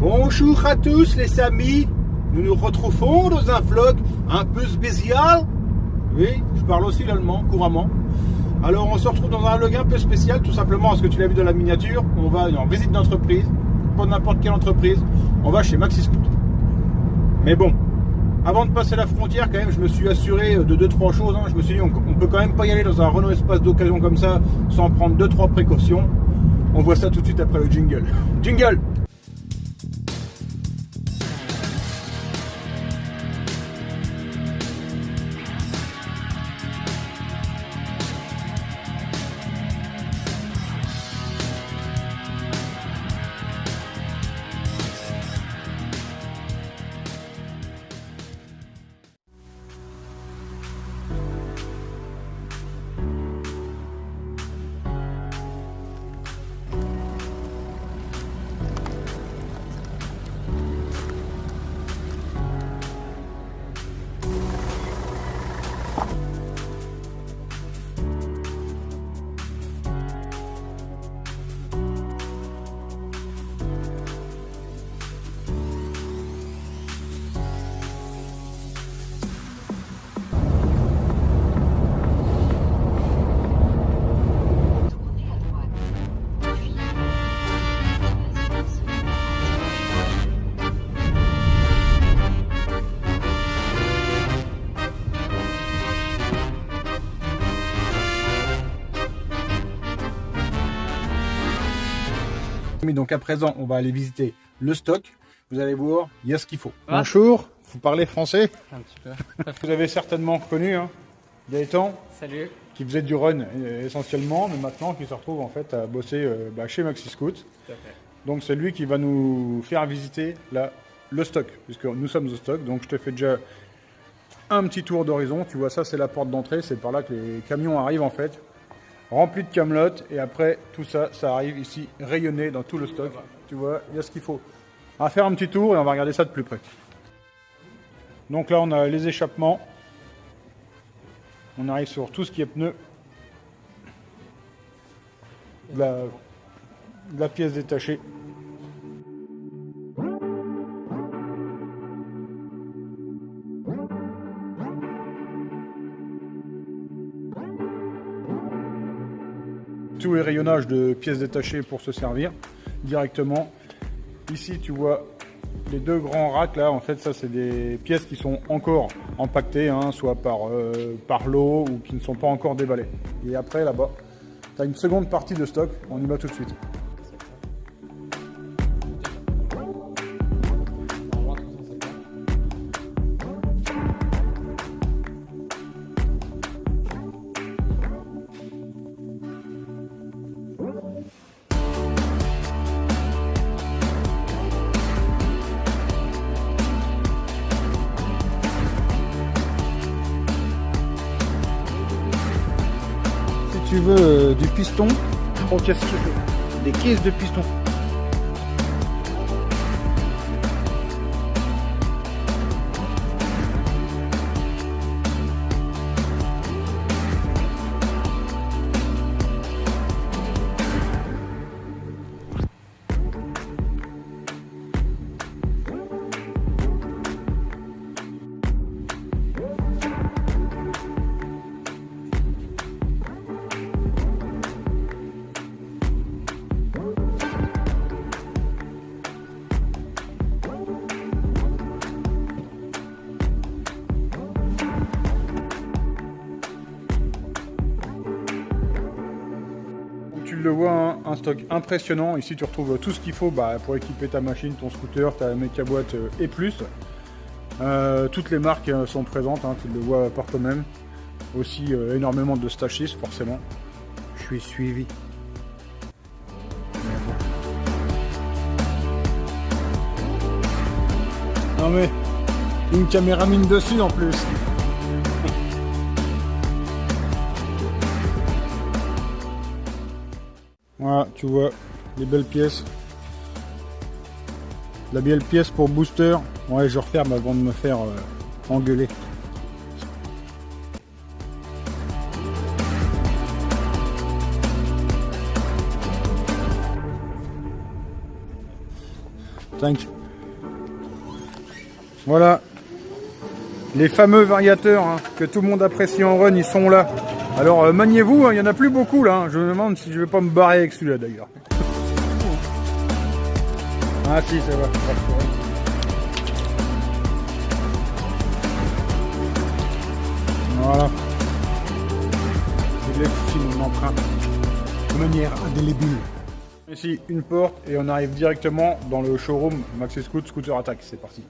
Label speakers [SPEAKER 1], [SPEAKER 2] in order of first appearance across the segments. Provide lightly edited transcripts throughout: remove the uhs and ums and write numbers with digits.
[SPEAKER 1] Bonjour à tous les amis, nous nous retrouvons dans un vlog un peu spécial. Oui, je parle aussi l'allemand couramment. Alors on se retrouve dans un vlog un peu spécial, tout simplement parce que tu l'as vu dans la miniature, on va en visite d'entreprise, pas n'importe quelle entreprise, on va chez Maxi Scoot. Mais bon, avant de passer la frontière quand même, je me suis assuré de 2-3 choses. Je me suis dit on peut quand même pas y aller dans un Renault Espace d'occasion comme ça sans prendre 2-3 précautions. On voit ça tout de suite après le jingle. Jingle! Donc à présent, on va aller visiter le stock. Vous allez voir, il y a ce qu'il faut.
[SPEAKER 2] Ah.
[SPEAKER 1] Bonjour, vous parlez français?
[SPEAKER 2] Un petit peu.
[SPEAKER 1] Vous avez certainement connu Gaëtan,
[SPEAKER 2] Salut.
[SPEAKER 1] qui faisait du run essentiellement, mais maintenant qui se retrouve en fait à bosser chez Maxi Scoot.
[SPEAKER 2] Tout à fait.
[SPEAKER 1] Donc c'est lui qui va nous faire visiter le stock, puisque nous sommes au stock. Donc je te fais déjà un petit tour d'horizon. Tu vois, ça c'est la porte d'entrée, c'est par là que les camions arrivent en fait. Rempli de camelotes, et après tout ça, ça arrive ici rayonné dans tout le stock. Tu vois, il y a ce qu'il faut. On va faire un petit tour et on va regarder ça de plus près. Donc là, on a les échappements. On arrive sur tout ce qui est pneus. De la pièce détachée. Tous les rayonnages de pièces détachées pour se servir directement. Ici tu vois les deux grands racks là, en fait ça c'est des pièces qui sont encore empaquetées, soit par l'eau ou qui ne sont pas encore déballées. Et après là-bas, tu as une seconde partie de stock, on y va tout de suite. Si tu veux du piston, oh, qu'est-ce que tu veux? Des caisses de piston. Tu le vois, un stock impressionnant. Ici tu retrouves tout ce qu'il faut pour équiper ta machine, ton scooter, ta méca-boîte et plus. Toutes les marques sont présentes, tu le vois par toi-même. Aussi énormément de stashistes forcément. Je suis suivi. Non mais, une caméra mine dessus en plus. Voilà, tu vois les belles pièces. La belle pièce pour booster. Ouais, je referme avant de me faire engueuler. Thank you. Voilà. Les fameux variateurs hein, que tout le monde apprécie en run, ils sont là. Alors maniez-vous, hein, il n'y en a plus beaucoup là. Hein. Je me demande si je vais pas me barrer avec celui-là d'ailleurs. Ah si, c'est vrai. Voilà. Je laisse une empreinte de manière indélébile. Ici, une porte et on arrive directement dans le showroom Maxi Scoot Scooter Attack. C'est parti.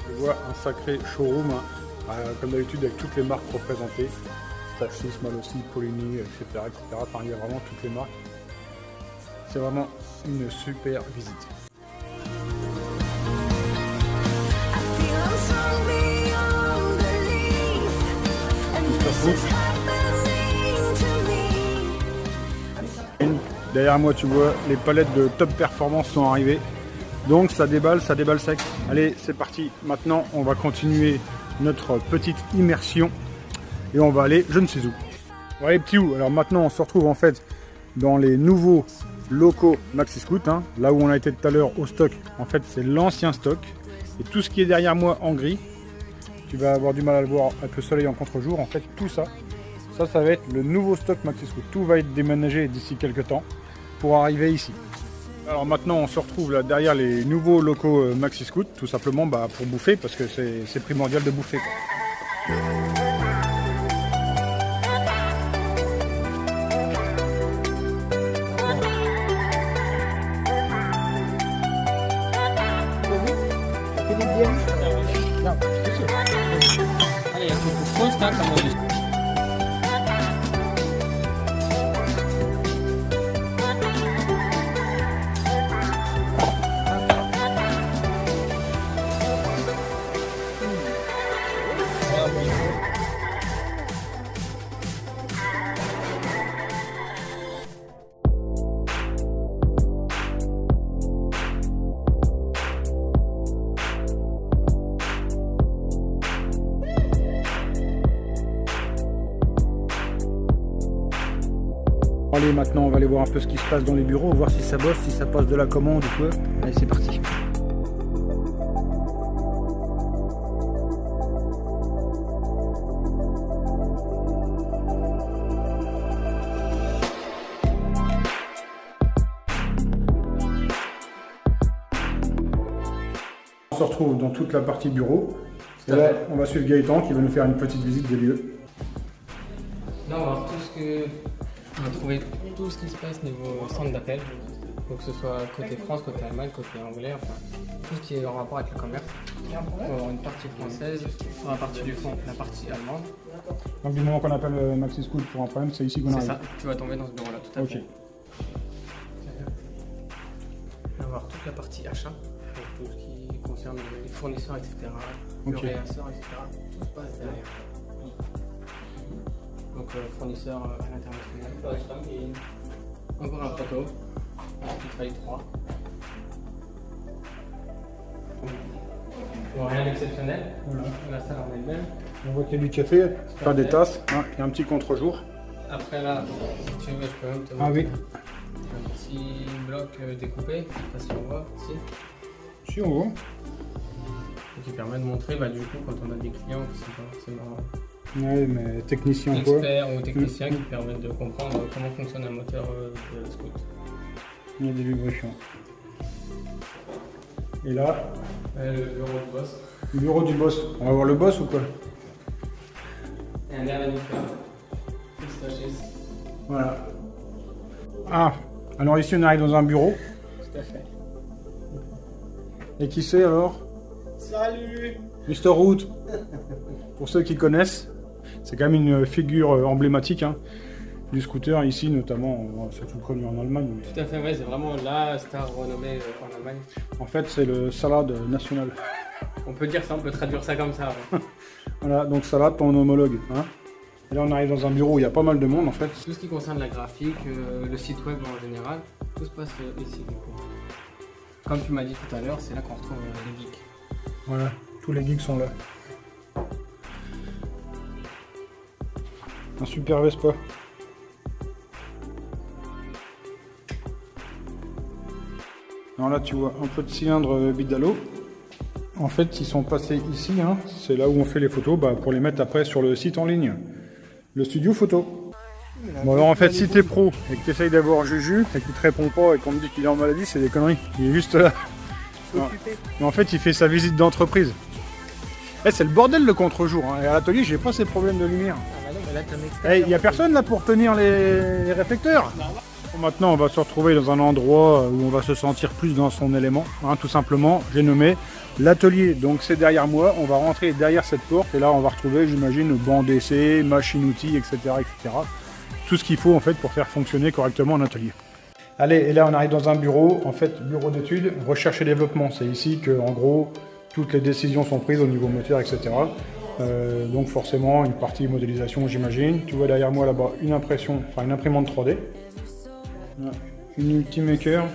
[SPEAKER 1] Je vois un sacré showroom, hein, comme d'habitude avec toutes les marques représentées. Stachys, Malossi, Polini, etc., etc. Enfin, il y a vraiment toutes les marques. C'est vraiment une super visite. Derrière moi, tu vois, les palettes de top performance sont arrivées. Donc ça déballe sec. Allez, c'est parti. Maintenant, on va continuer notre petite immersion. Et on va aller, je ne sais où. Ouais, petit où. Alors maintenant, on se retrouve en fait dans les nouveaux locaux Maxi Scoot. Hein. Là où on a été tout à l'heure au stock, en fait, c'est l'ancien stock. Et tout ce qui est derrière moi en gris, tu vas avoir du mal à le voir avec le soleil en contre-jour. En fait, tout ça, ça va être le nouveau stock Maxi Scoot. Tout va être déménagé d'ici quelques temps pour arriver ici. Alors maintenant on se retrouve là derrière les nouveaux locaux Maxi Scoot, tout simplement pour bouffer, parce que c'est primordial de bouffer, quoi. Allez, maintenant on va aller voir un peu ce qui se passe dans les bureaux, voir si ça bosse, si ça passe de la commande ou quoi. Allez, c'est parti. On se retrouve dans toute la partie bureau. Et là, on va suivre Gaëtan qui va nous faire une petite visite des lieux.
[SPEAKER 2] Là, on va voir on va trouver tout ce qui se passe niveau centre d'appel. Donc que ce soit côté France, côté Allemagne, côté anglais, enfin tout ce qui est en rapport avec le commerce. On va avoir une partie française, sur la partie du fond, la partie allemande.
[SPEAKER 1] Donc du moment qu'on appelle Maxi Scoot pour un problème, c'est ici qu'on arrive.
[SPEAKER 2] C'est ça, tu vas tomber dans ce bureau-là tout à fait. On va voir toute la partie achat, donc tout ce qui concerne les fournisseurs, etc. Le réasseur, etc. Tout se passe derrière. Donc fournisseur à l'international. Encore un proto. Ensuite faille 3. Bon, rien d'exceptionnel. Voilà. La salle en elle-même.
[SPEAKER 1] On voit qu'il y a du café, faire des tasses, hein, et un petit contre-jour.
[SPEAKER 2] Après là, si tu veux, je peux même te
[SPEAKER 1] montrer
[SPEAKER 2] un petit bloc découpé, je sais pas si on voit ici.
[SPEAKER 1] Si on voit.
[SPEAKER 2] Qui permet de montrer du coup quand on a des clients qui sont pas forcément
[SPEAKER 1] ouais, mais technicien
[SPEAKER 2] experts ou techniciens qui permettent de comprendre comment fonctionne un moteur de scoot.
[SPEAKER 1] Il y a des vibrations. Et là,
[SPEAKER 2] le bureau du boss.
[SPEAKER 1] Le bureau du boss. On va voir le boss ou quoi?
[SPEAKER 2] Et un air Stachys.
[SPEAKER 1] Voilà. Ah, Alors ici on arrive dans un bureau.
[SPEAKER 2] Tout à fait.
[SPEAKER 1] Et qui c'est alors?
[SPEAKER 2] Salut!
[SPEAKER 1] Mr. Root. Pour ceux qui connaissent, c'est quand même une figure emblématique hein, du scooter ici, notamment, surtout connu en Allemagne.
[SPEAKER 2] Tout à fait, ouais, c'est vraiment la star renommée en Allemagne.
[SPEAKER 1] En fait, c'est le salade national.
[SPEAKER 2] On peut dire ça, on peut traduire ça comme ça. Ouais.
[SPEAKER 1] Voilà, donc salade, ton homologue. Hein. Et là, on arrive dans un bureau où il y a pas mal de monde en fait.
[SPEAKER 2] Tout ce qui concerne la graphique, le site web en général, tout se passe ici. Donc, comme tu m'as dit tout à l'heure, c'est là qu'on retrouve les geeks.
[SPEAKER 1] Voilà, tous les geeks sont là. Un super Vespa. Alors là, tu vois un peu de cylindre Bidalo. En fait, ils sont passés ici, hein. C'est là où on fait les photos pour les mettre après sur le site en ligne. Le studio photo. Bon alors en fait, si t'es pro et que t'essayes d'avoir Juju et qu'il te répond pas et qu'on te dit qu'il est en maladie, c'est des conneries. Il est juste là. Mais en fait, il fait sa visite d'entreprise. C'est le bordel le contre-jour. Hein. Et à l'atelier, j'ai pas ces problèmes de lumière. Il y a personne là pour tenir les réflecteurs. Maintenant, on va se retrouver dans un endroit où on va se sentir plus dans son élément. Hein, tout simplement, j'ai nommé l'atelier. Donc c'est derrière moi. On va rentrer derrière cette porte et là, on va retrouver, j'imagine, banc d'essai, machine-outils, etc., etc. Tout ce qu'il faut en fait pour faire fonctionner correctement un atelier. Allez, et là, on arrive dans un bureau. En fait, bureau d'études, recherche et développement. C'est ici que, en gros, toutes les décisions sont prises au niveau moteur, etc. Donc forcément, une partie modélisation, j'imagine. Tu vois derrière moi là-bas une impression, enfin une imprimante 3D. Une Ultimaker,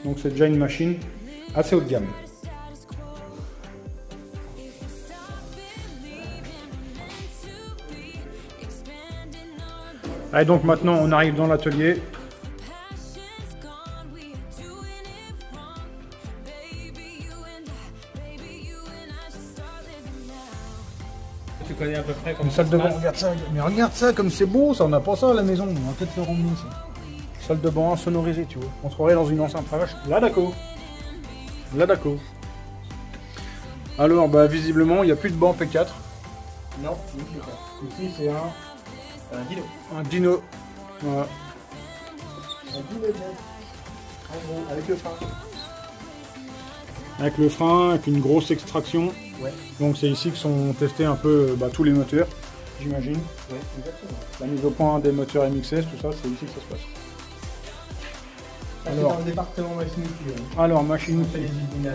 [SPEAKER 1] donc c'est déjà une machine assez haut de gamme. Allez, donc maintenant on arrive dans l'atelier.
[SPEAKER 2] Tu connais à peu près comme
[SPEAKER 1] Une salle de bain, regarde ça, mais regarde ça comme c'est beau, ça on n'a pas ça à la maison, on va peut-être le ramener ça. Salle de bain sonorisée, tu vois. On se croirait dans une enceinte à vache. Là d'accord. Là d'accord. Alors visiblement il n'y a plus de banc P4.
[SPEAKER 2] Non,
[SPEAKER 1] ici c'est
[SPEAKER 2] un dino.
[SPEAKER 1] un dino. Voilà.
[SPEAKER 2] Un dino, en gros, avec le frein.
[SPEAKER 1] Avec le frein, avec une grosse extraction.
[SPEAKER 2] Ouais.
[SPEAKER 1] Donc c'est ici que sont testés un peu tous les moteurs, j'imagine.
[SPEAKER 2] Ouais, exactement.
[SPEAKER 1] La mise au point des moteurs MXS, tout ça, c'est ici que ça se passe.
[SPEAKER 2] Alors, dans le département machine-outil.
[SPEAKER 1] Alors, machine-outil.
[SPEAKER 2] Les usines à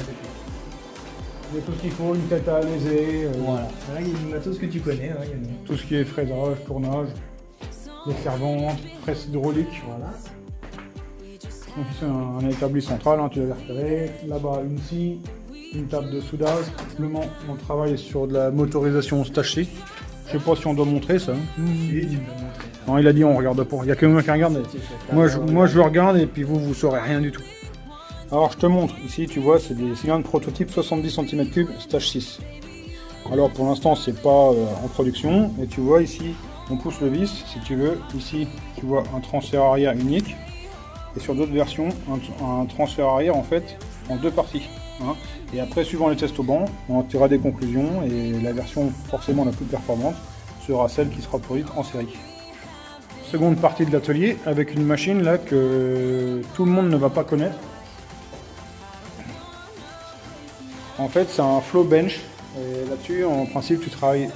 [SPEAKER 1] Il y a tout ce qu'il faut, une tête à alaiser.
[SPEAKER 2] Voilà. Là, il y a tout ce que tu connais. Hein,
[SPEAKER 1] tout ce qui est fraisage, tournage, les servantes, presse hydraulique.
[SPEAKER 2] Voilà.
[SPEAKER 1] Donc ici, un établi central, hein, tu l'avais repéré. Là-bas, une scie, une table de soudage. Simplement, on travaille sur de la motorisation stage 6. Je sais pas si on doit montrer ça. Non, il a dit on regarde pas. Il n'y a que moi qui regarde. Moi je regarde et puis vous saurez rien du tout. Alors je te montre. Ici tu vois c'est des cylindres prototype 70 cm3 stage 6. Alors pour l'instant c'est pas en production. Et tu vois ici on pousse le vis si tu veux. Ici tu vois un transfert arrière unique. Et sur d'autres versions un transfert arrière en fait en deux parties. Hein. Et après, suivant les tests au banc, on en tirera des conclusions et la version forcément la plus performante sera celle qui sera produite en série. Seconde partie de l'atelier avec une machine là que tout le monde ne va pas connaître. En fait, c'est un flow bench. Et là-dessus, en principe, tu travailles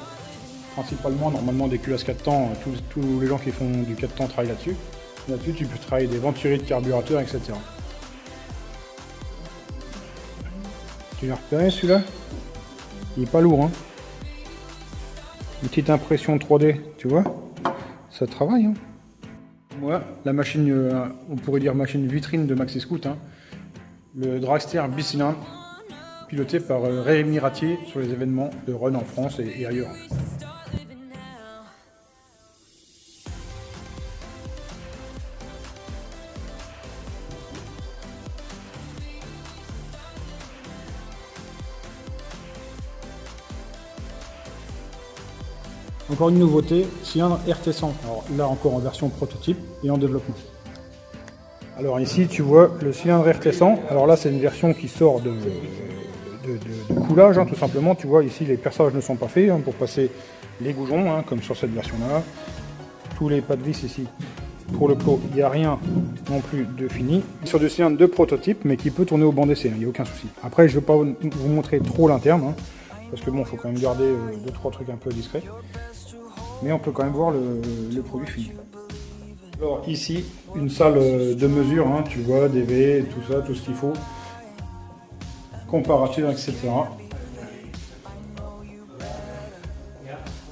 [SPEAKER 1] principalement, normalement, des culasses 4 temps. Tous les gens qui font du 4 temps travaillent là-dessus. Là-dessus, tu peux travailler des venturiers de carburateur, etc. Tu l'as repéré celui-là? Il est pas lourd, hein. Une petite impression 3D, tu vois? Ça travaille, hein. Moi, la machine, on pourrait dire machine vitrine de Maxi Scoot, hein. Le dragster bicylindre, piloté par Rémi Ratier sur les événements de run en France et ailleurs. Encore une nouveauté, cylindre RT100. Alors là encore en version prototype et en développement. Alors ici tu vois le cylindre RT100. Alors là c'est une version qui sort de coulage, hein, tout simplement. Tu vois ici les perçages ne sont pas faits hein, pour passer les goujons, hein, comme sur cette version là. Tous les pas de vis ici Pour le pot, il n'y a rien non plus de fini. Sur du cylindre de prototype, mais qui peut tourner au banc d'essai, il n'y a aucun souci. Après, je ne vais pas vous montrer trop l'interne, hein, parce que bon, il faut quand même garder 2-3 trucs un peu discrets. Mais on peut quand même voir le produit fini. Alors ici, une salle de mesure, hein, tu vois, des V, tout ça, tout ce qu'il faut. Comparatif, etc.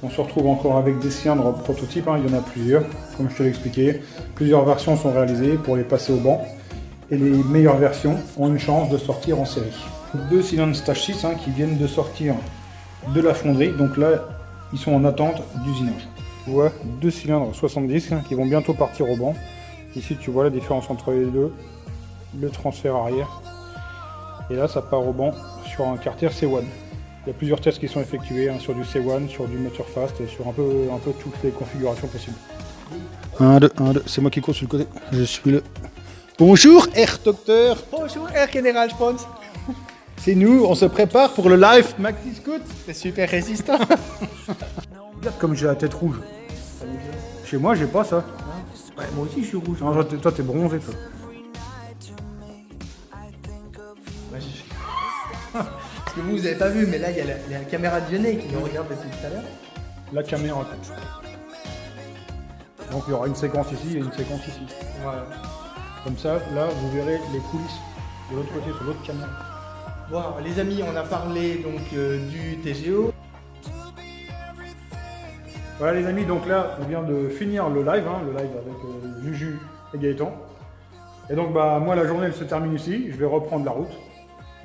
[SPEAKER 1] On se retrouve encore avec des cylindres prototypes, hein, il y en a plusieurs, comme je te l'ai expliqué. Plusieurs versions sont réalisées pour les passer au banc. Et les meilleures versions ont une chance de sortir en série. 2 cylindres Stage 6 hein, qui viennent de sortir de la fonderie. Donc là, ils sont en attente d'usinage. Tu vois, 2 cylindres 70 hein, qui vont bientôt partir au banc. Ici, tu vois la différence entre les deux. Le transfert arrière. Et là, ça part au banc sur un carter C1. Il y a plusieurs tests qui sont effectués hein, sur du C1, sur du moteur fast, sur un peu toutes les configurations possibles. 1, 2, 1, 2, c'est moi qui cours sur le côté. Je suis le... Bonjour, Air Docteur.
[SPEAKER 2] Bonjour, Air Général, je pense.
[SPEAKER 1] C'est nous, on se prépare pour le live Maxi Scoot.
[SPEAKER 2] C'est super résistant.
[SPEAKER 1] Regarde comme j'ai la tête rouge. Chez moi, j'ai pas ça.
[SPEAKER 2] Ouais, moi aussi, je suis rouge.
[SPEAKER 1] Non, toi, t'es bronzé, toi.
[SPEAKER 2] Parce que vous avez pas vu, mais là, il y a la caméra de Vianney qui nous regarde depuis tout à l'heure.
[SPEAKER 1] La caméra. Donc, il y aura une séquence ici et une séquence ici.
[SPEAKER 2] Voilà.
[SPEAKER 1] Comme ça, là, vous verrez les coulisses de l'autre côté, sur l'autre caméra.
[SPEAKER 2] Bon, les amis, on a parlé donc du TGO.
[SPEAKER 1] Voilà les amis, donc là, on vient de finir le live avec Juju et Gaëtan. Et donc, bah, moi, la journée, elle se termine ici. Je vais reprendre la route.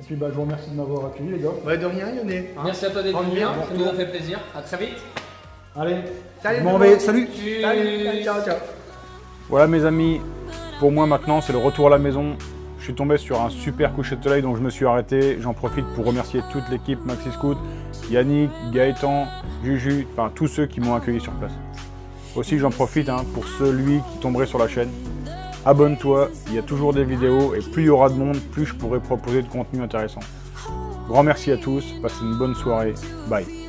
[SPEAKER 1] Et puis, bah, je vous remercie de m'avoir accueilli, les gars.
[SPEAKER 2] Ouais, de rien, Yanné.
[SPEAKER 3] Merci à toi d'être venu, ça nous a fait plaisir. À très vite.
[SPEAKER 1] Allez,
[SPEAKER 2] Salut,
[SPEAKER 1] bon, ben, salut.
[SPEAKER 2] Salut, ciao, ciao.
[SPEAKER 1] Voilà mes amis, pour moi maintenant c'est le retour à la maison. Je suis tombé sur un super coucher de soleil donc je me suis arrêté. J'en profite pour remercier toute l'équipe Maxi Scoot, Yannick, Gaëtan, Juju, enfin tous ceux qui m'ont accueilli sur place. Aussi j'en profite pour celui qui tomberait sur la chaîne. Abonne-toi, il y a toujours des vidéos et plus il y aura de monde, plus je pourrai proposer de contenu intéressant. Grand merci à tous, passez une bonne soirée, bye.